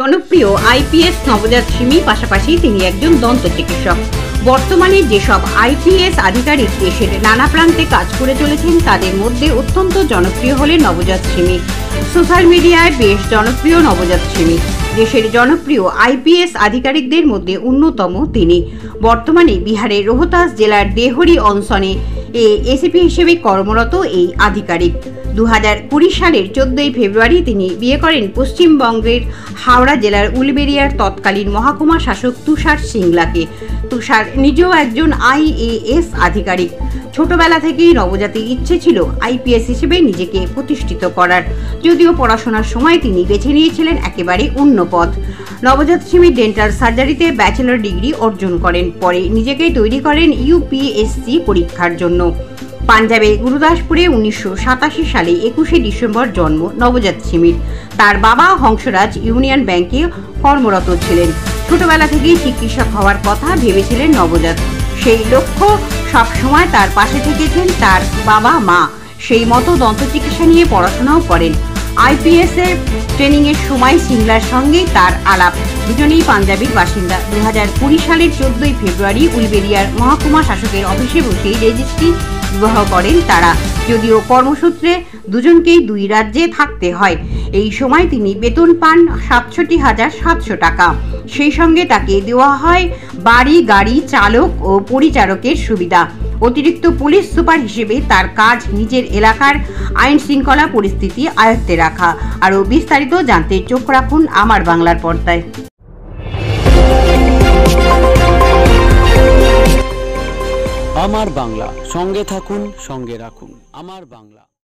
জনপ্রিয় আইপিএস নবজাত সিমি, পাশাপাশি তিনি একজন দন্ত চিকিৎসক। বর্তমানে যেসব আইপিএস আধিকারিক দেশের নানা প্রান্তে কাজ করে চলেছেন তাদের মধ্যে অত্যন্ত জনপ্রিয় হলেন নবজাত সিমি। সোশ্যাল মিডিয়ায় বেশ জনপ্রিয় নবজাত সিমি দেশের জনপ্রিয় আইপিএস আধিকারিকদের মধ্যে অন্যতম তিনি। বর্তমানে বিহারের রোহতাস জেলার দেহরি অঞ্চলে এসিপি হিসেবে কর্মরত এই আধিকারিক। 2020 সালের 14 ফেব্রুয়ারি তিনি বিয়ে করেন পশ্চিমবঙ্গের হাওড়া জেলার উলবেড়িয়ার তৎকালীন মহকুমা শাসক তুষার সিংলাকে। তুষার নিজেও একজন আইএএস আধিকারিক। ছোটবেলা থেকেই নবজাতির ইচ্ছে ছিল আইপিএস হিসেবে নিজেকে প্রতিষ্ঠিত করার, যদিও পড়াশোনার সময় তিনি বেছে নিয়েছিলেন একেবারে অন্য পথ। নবজাত সিমি ডেন্টাল সার্জারিতে ব্যাচেলর ডিগ্রি অর্জন করেন, পরে নিজেকে তৈরি করেন ইউপিএসসি পরীক্ষার জন্য। পাঞ্জাবের গুরুদাসপুরে 1987 সালে 21শে ডিসেম্বর জন্ম নবজাত সিমির। তার বাবা হংসরাজ ইউনিয়ন ব্যাংকে কর্মরত ছিলেন। ছোটবেলা থেকেই চিকিৎসক হওয়ার কথা ভেবেছিলেন নবজাত। সেই লক্ষ্য সবসময় তার পাশে থেকেছেন তার বাবা মা। সেই মতো দন্ত চিকিৎসা নিয়ে পড়াশোনাও করেন। আইপিএস এর ট্রেনিং এর সময় সিংলার সঙ্গেই তার আলাপ। দুজনেই পাঞ্জাবের বাসিন্দা। 2020 সালের 14 ফেব্রুয়ারি উলবেড়িয়ার মহকুমা শাসকের অফিসে বসেই রেজিস্ট্রি বিবাহ করেন তারা। যদিও কর্মসূত্রে দুজনকেই দুই রাজ্যে থাকতে হয়। এই সময় তিনি বেতন পান ৬৭,৭০০ টাকা। সেই সঙ্গে তাকে দেওয়া হয় বাড়ি, গাড়ি, চালক ও পরিচারকের সুবিধা। অতিরিক্ত পুলিশ সুপার হিসেবে তার কাজ নিজের এলাকার আইন শৃঙ্খলা পরিস্থিতি আয়ত্তে রাখা। আরও বিস্তারিত জানতে চোখ রাখুন আমার বাংলার পর্দায়। আমার বাংলা, সঙ্গে থাকুন, সঙ্গে রাখুন আমার বাংলা।